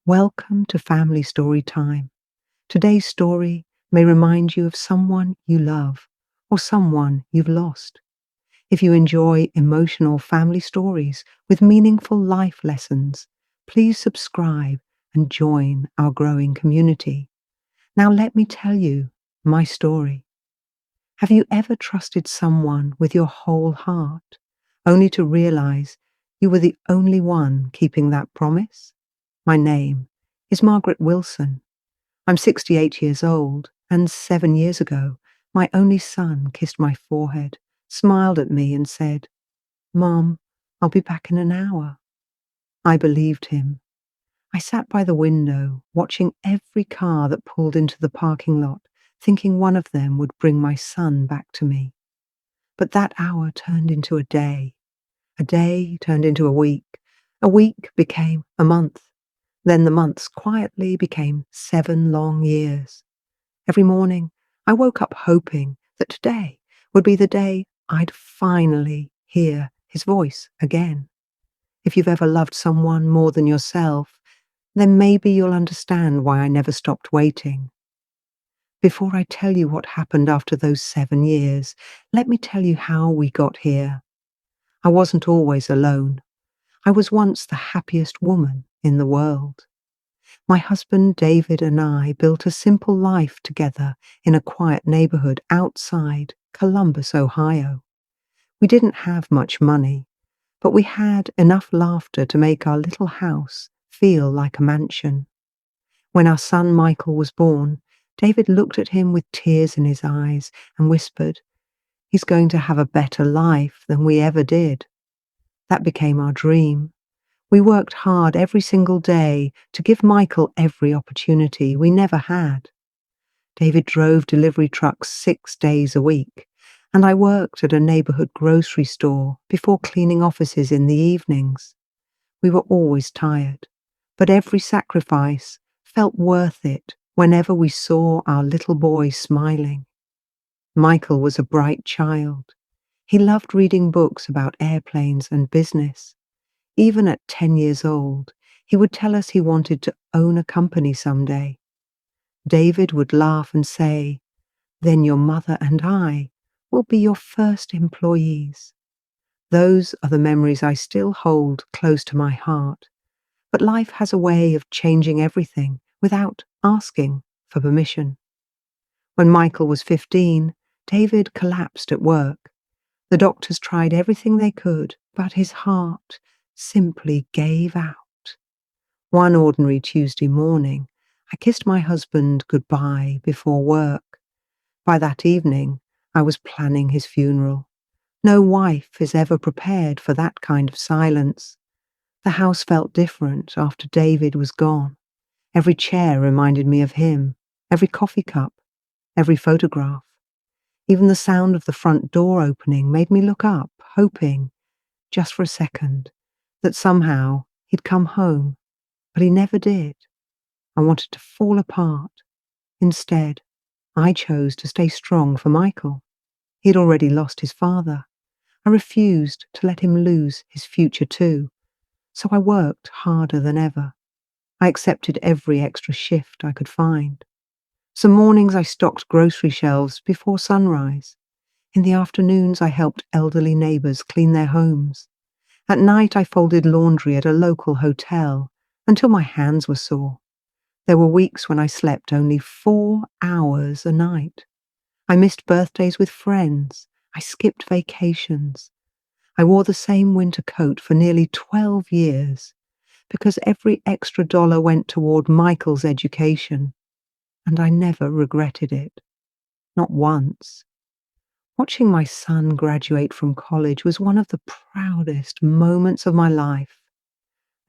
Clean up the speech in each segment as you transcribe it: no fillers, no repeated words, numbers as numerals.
Welcome to Family Story Time. Today's story may remind you of someone you love or someone you've lost. If you enjoy emotional family stories with meaningful life lessons, please subscribe and join our growing community. Now let me tell you my story. Have you ever trusted someone with your whole heart, only to realize you were the only one keeping that promise? My name is Margaret Wilson. I'm 68 years old, and 7 years ago, my only son kissed my forehead, smiled at me and said, "Mom, I'll be back in an hour." I believed him. I sat by the window, watching every car that pulled into the parking lot, thinking one of them would bring my son back to me. But that hour turned into a day turned into a week became a month. Then the months quietly became 7 long years. Every morning, I woke up hoping that today would be the day I'd finally hear his voice again. If you've ever loved someone more than yourself, then maybe you'll understand why I never stopped waiting. Before I tell you what happened after those 7 years, let me tell you how we got here. I wasn't always alone. I was once the happiest woman in the world. My husband David and I built a simple life together in a quiet neighborhood outside Columbus, Ohio. We didn't have much money, but we had enough laughter to make our little house feel like a mansion. When our son Michael was born, David looked at him with tears in his eyes and whispered, "He's going to have a better life than we ever did." That became our dream. We worked hard every single day to give Michael every opportunity we never had. David drove delivery trucks 6 days a week, and I worked at a neighborhood grocery store before cleaning offices in the evenings. We were always tired, but every sacrifice felt worth it whenever we saw our little boy smiling. Michael was a bright child. He loved reading books about airplanes and business. Even at 10 years old, he would tell us he wanted to own a company someday. David would laugh and say, "Then your mother and I will be your first employees." Those are the memories I still hold close to my heart. But life has a way of changing everything without asking for permission. When Michael was 15, David collapsed at work. The doctors tried everything they could, but his heart simply gave out. One ordinary Tuesday morning, I kissed my husband goodbye before work. By that evening, I was planning his funeral. No wife is ever prepared for that kind of silence. The house felt different after David was gone. Every chair reminded me of him, every coffee cup, every photograph. Even the sound of the front door opening made me look up, hoping, just for a second, that somehow he'd come home, but he never did. I wanted to fall apart. Instead, I chose to stay strong for Michael. He had already lost his father. I refused to let him lose his future too, so I worked harder than ever. I accepted every extra shift I could find. Some mornings I stocked grocery shelves before sunrise. In the afternoons I helped elderly neighbors clean their homes. At night I folded laundry at a local hotel until my hands were sore. There were weeks when I slept only 4 hours a night. I missed birthdays with friends. I skipped vacations. I wore the same winter coat for nearly 12 years because every extra dollar went toward Michael's education, and I never regretted it. Not once. Watching my son graduate from college was one of the proudest moments of my life.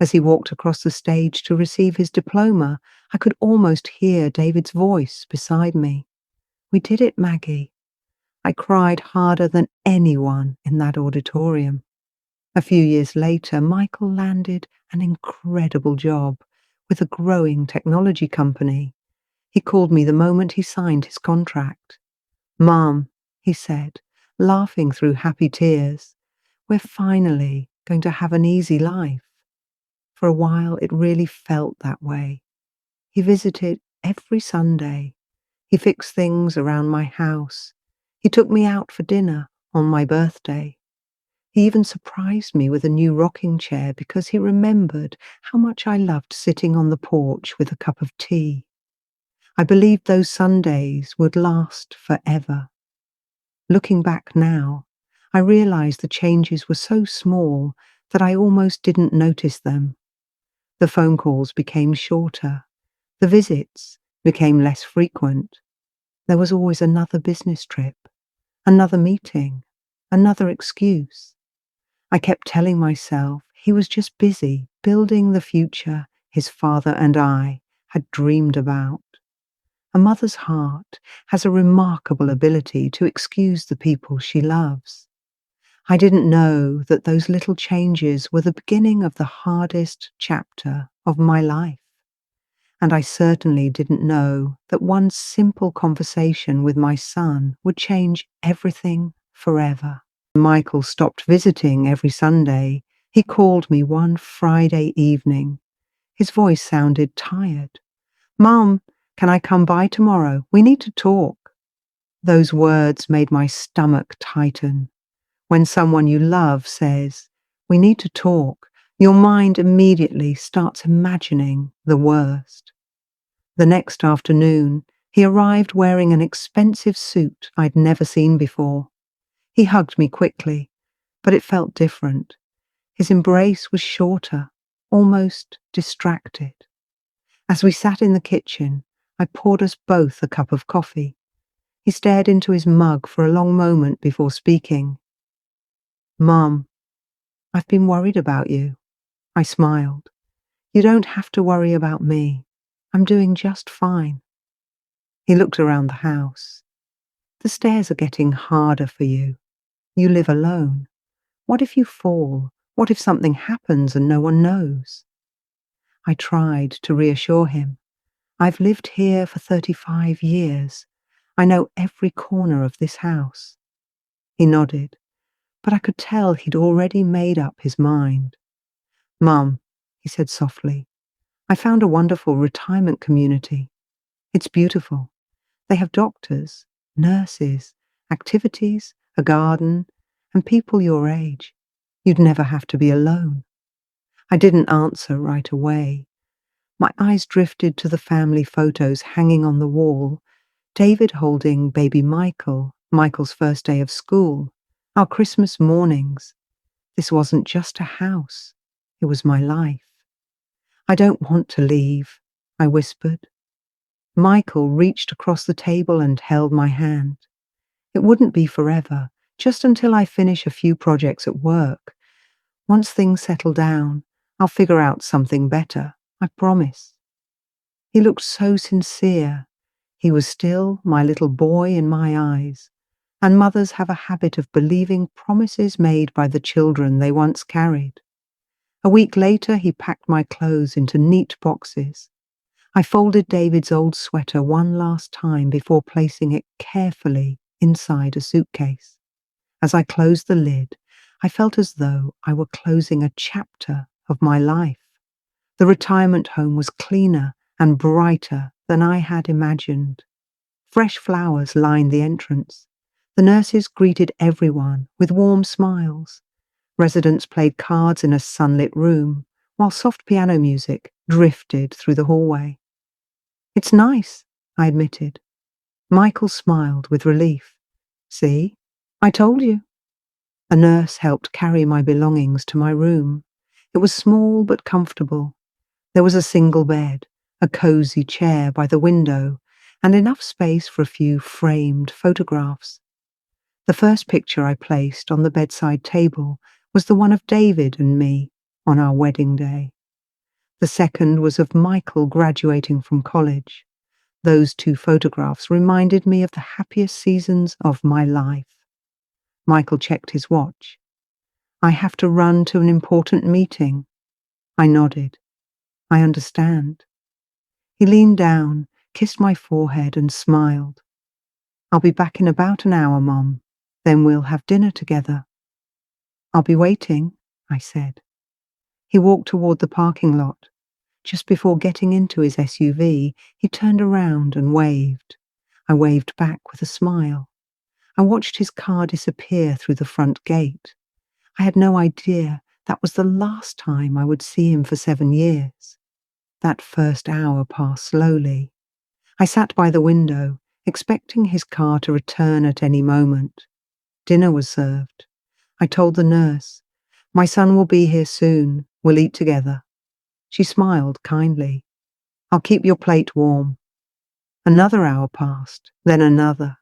As he walked across the stage to receive his diploma, I could almost hear David's voice beside me. "We did it, Maggie." I cried harder than anyone in that auditorium. A few years later, Michael landed an incredible job with a growing technology company. He called me the moment he signed his contract. "Mom," he said, laughing through happy tears, "we're finally going to have an easy life." For a while, it really felt that way. He visited every Sunday. He fixed things around my house. He took me out for dinner on my birthday. He even surprised me with a new rocking chair because he remembered how much I loved sitting on the porch with a cup of tea. I believed those Sundays would last forever. Looking back now, I realized the changes were so small that I almost didn't notice them. The phone calls became shorter. The visits became less frequent. There was always another business trip, another meeting, another excuse. I kept telling myself he was just busy building the future his father and I had dreamed about. A mother's heart has a remarkable ability to excuse the people she loves. I didn't know that those little changes were the beginning of the hardest chapter of my life. And I certainly didn't know that one simple conversation with my son would change everything forever. Michael stopped visiting every Sunday. He called me one Friday evening. His voice sounded tired. "Mom, can I come by tomorrow? We need to talk." Those words made my stomach tighten. When someone you love says, "We need to talk," your mind immediately starts imagining the worst. The next afternoon, he arrived wearing an expensive suit I'd never seen before. He hugged me quickly, but it felt different. His embrace was shorter, almost distracted. As we sat in the kitchen, I poured us both a cup of coffee. He stared into his mug for a long moment before speaking. "Mom, I've been worried about you." I smiled. "You don't have to worry about me. I'm doing just fine." He looked around the house. "The stairs are getting harder for you. You live alone. What if you fall? What if something happens and no one knows?" I tried to reassure him. "I've lived here for 35 years. I know every corner of this house." He nodded, but I could tell he'd already made up his mind. "Mum," he said softly, "I found a wonderful retirement community. It's beautiful. They have doctors, nurses, activities, a garden, and people your age. You'd never have to be alone." I didn't answer right away. My eyes drifted to the family photos hanging on the wall. David holding baby Michael, Michael's first day of school, our Christmas mornings. This wasn't just a house. It was my life. "I don't want to leave," I whispered. Michael reached across the table and held my hand. "It wouldn't be forever, just until I finish a few projects at work. Once things settle down, I'll figure out something better, I promise." He looked so sincere. He was still my little boy in my eyes, and mothers have a habit of believing promises made by the children they once carried. A week later, he packed my clothes into neat boxes. I folded David's old sweater one last time before placing it carefully inside a suitcase. As I closed the lid, I felt as though I were closing a chapter of my life. The retirement home was cleaner and brighter than I had imagined. Fresh flowers lined the entrance. The nurses greeted everyone with warm smiles. Residents played cards in a sunlit room, while soft piano music drifted through the hallway. "It's nice," I admitted. Michael smiled with relief. "See? I told you." A nurse helped carry my belongings to my room. It was small but comfortable. There was a single bed, a cozy chair by the window, and enough space for a few framed photographs. The first picture I placed on the bedside table was the one of David and me on our wedding day. The second was of Michael graduating from college. Those two photographs reminded me of the happiest seasons of my life. Michael checked his watch. "I have to run to an important meeting." I nodded. "I understand." He leaned down, kissed my forehead and smiled. "I'll be back in about an hour, Mom. Then we'll have dinner together." "I'll be waiting," I said. He walked toward the parking lot. Just before getting into his SUV, he turned around and waved. I waved back with a smile. I watched his car disappear through the front gate. I had no idea that was the last time I would see him for 7 years. That first hour passed slowly. I sat by the window, expecting his car to return at any moment. Dinner was served. I told the nurse, "My son will be here soon. We'll eat together." She smiled kindly. "I'll keep your plate warm." Another hour passed, then another.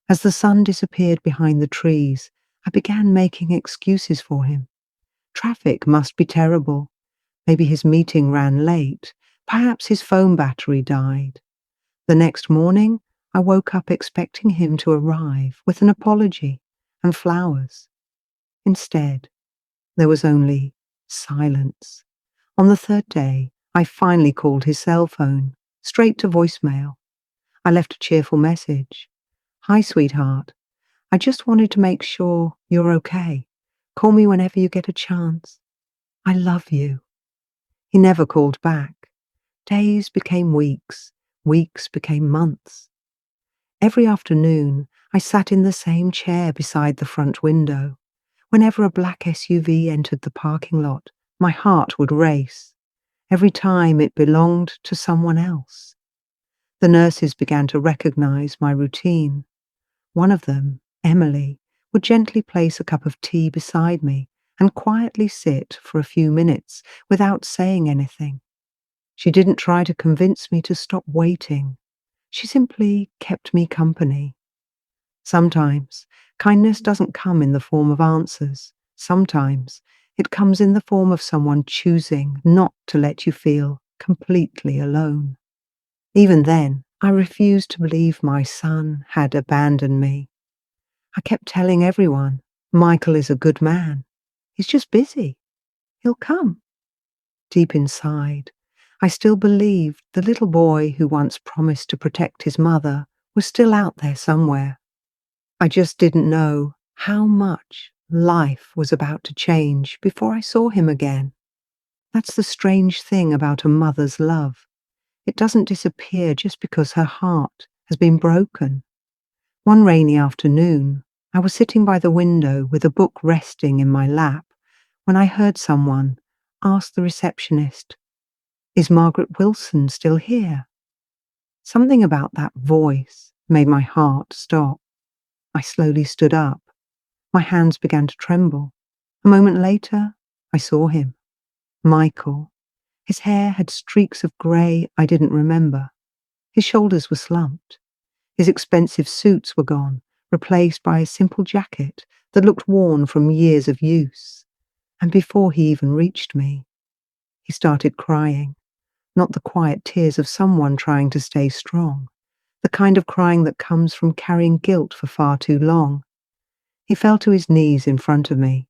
As the sun disappeared behind the trees, I began making excuses for him. Traffic must be terrible. Maybe his meeting ran late. Perhaps his phone battery died. The next morning, I woke up expecting him to arrive with an apology and flowers. Instead, there was only silence. On the third day, I finally called his cell phone, straight to voicemail. I left a cheerful message. "Hi, sweetheart. I just wanted to make sure you're okay. Call me whenever you get a chance. I love you." He never called back. Days became weeks. Weeks became months. Every afternoon, I sat in the same chair beside the front window. Whenever a black SUV entered the parking lot, my heart would race. Every time it belonged to someone else. The nurses began to recognize my routine. One of them, Emily, would gently place a cup of tea beside me and quietly sit for a few minutes without saying anything. She didn't try to convince me to stop waiting. She simply kept me company. Sometimes, kindness doesn't come in the form of answers. Sometimes, it comes in the form of someone choosing not to let you feel completely alone. Even then, I refused to believe my son had abandoned me. I kept telling everyone, "Michael is a good man. He's just busy. He'll come." Deep inside, I still believed the little boy who once promised to protect his mother was still out there somewhere. I just didn't know how much life was about to change before I saw him again. That's the strange thing about a mother's love. It doesn't disappear just because her heart has been broken. One rainy afternoon, I was sitting by the window with a book resting in my lap when I heard someone ask the receptionist, "Is Margaret Wilson still here?" Something about that voice made my heart stop. I slowly stood up. My hands began to tremble. A moment later, I saw him. Michael. His hair had streaks of grey I didn't remember. His shoulders were slumped. His expensive suits were gone, replaced by a simple jacket that looked worn from years of use. And before he even reached me, he started crying. Not the quiet tears of someone trying to stay strong, the kind of crying that comes from carrying guilt for far too long. He fell to his knees in front of me.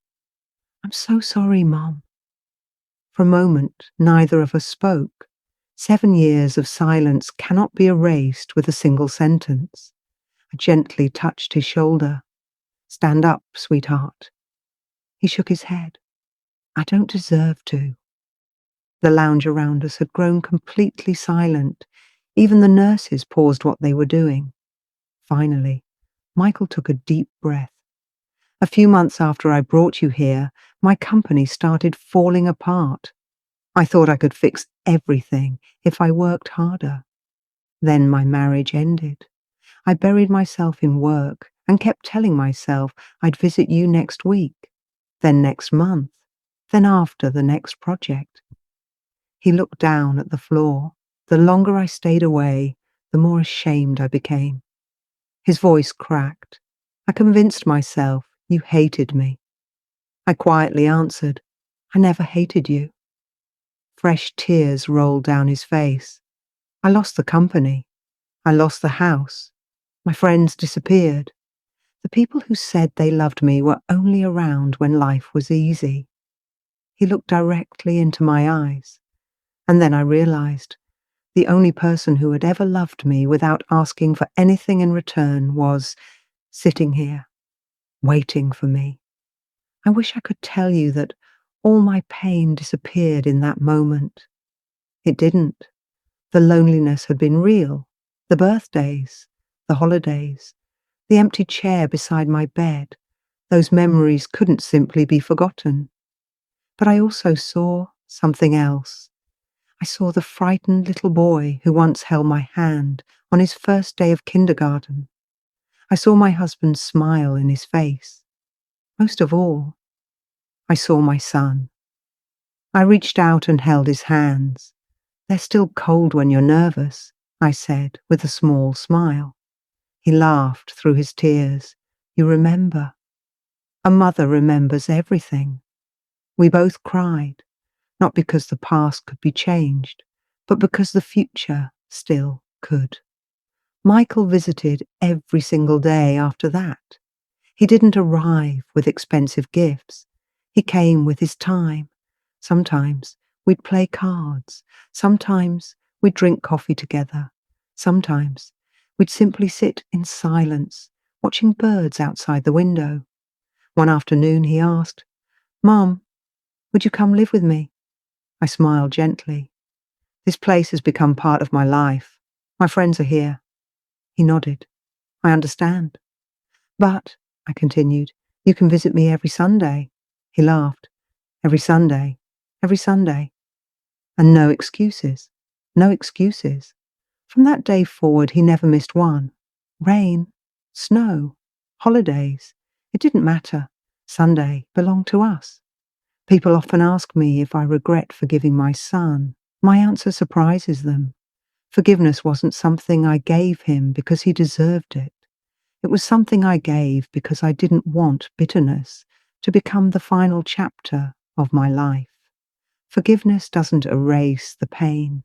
"I'm so sorry, Mom." For a moment, neither of us spoke. 7 years of silence cannot be erased with a single sentence. I gently touched his shoulder. "Stand up, sweetheart." He shook his head. "I don't deserve to." The lounge around us had grown completely silent. Even the nurses paused what they were doing. Finally, Michael took a deep breath. "A few months after I brought you here, my company started falling apart. I thought I could fix everything if I worked harder. Then my marriage ended. I buried myself in work and kept telling myself I'd visit you next week, then next month, then after the next project." He looked down at the floor. The longer I stayed away, the more ashamed I became. His voice cracked. "I convinced myself you hated me." I quietly answered, "I never hated you." Fresh tears rolled down his face. I lost the company. I lost the house. My friends disappeared. The people who said they loved me were only around when life was easy. He looked directly into my eyes. And then I realized the only person who had ever loved me without asking for anything in return was sitting here, waiting for me. I wish I could tell you that All my pain disappeared in that moment. It didn't. The loneliness had been real. The birthdays, the holidays, the empty chair beside my bed, those memories couldn't simply be forgotten. But I also saw something else. I saw the frightened little boy who once held my hand on his first day of kindergarten. I saw my husband's smile in his face. Most of all, I saw my son. I reached out and held his hands. "They're still cold when you're nervous," I said with a small smile. He laughed through his tears. "You remember. A mother remembers everything." We both cried, not because the past could be changed, but because the future still could. Michael visited every single day after that. He didn't arrive with expensive gifts. He came with his time. Sometimes we'd play cards. Sometimes we'd drink coffee together. Sometimes we'd simply sit in silence, watching birds outside the window. One afternoon he asked, "Mum, would you come live with me?" I smiled gently. "This place has become part of my life. My friends are here." He nodded. "I understand." "But," I continued, "you can visit me every Sunday." He laughed. "Every Sunday, every Sunday." And no excuses. No excuses. From that day forward, he never missed one. Rain, snow, holidays. It didn't matter. Sunday belonged to us. People often ask me if I regret forgiving my son. My answer surprises them. Forgiveness wasn't something I gave him because he deserved it. It was something I gave because I didn't want bitterness to become the final chapter of my life. Forgiveness doesn't erase the pain.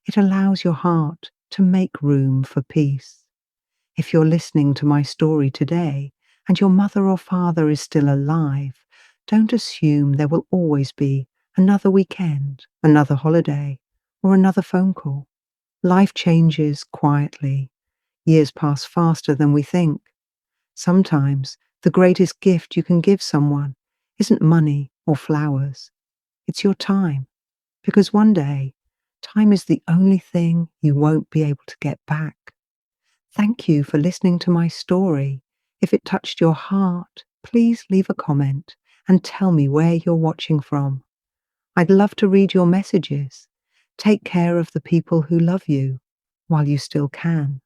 It allows your heart to make room for peace. If you're listening to my story today and your mother or father is still alive, don't assume there will always be another weekend, another holiday, or another phone call. Life changes quietly. Years pass faster than we think. Sometimes the greatest gift you can give someone isn't money or flowers. It's your time. Because one day, time is the only thing you won't be able to get back. Thank you for listening to my story. If it touched your heart, please leave a comment and tell me where you're watching from. I'd love to read your messages. Take care of the people who love you while you still can.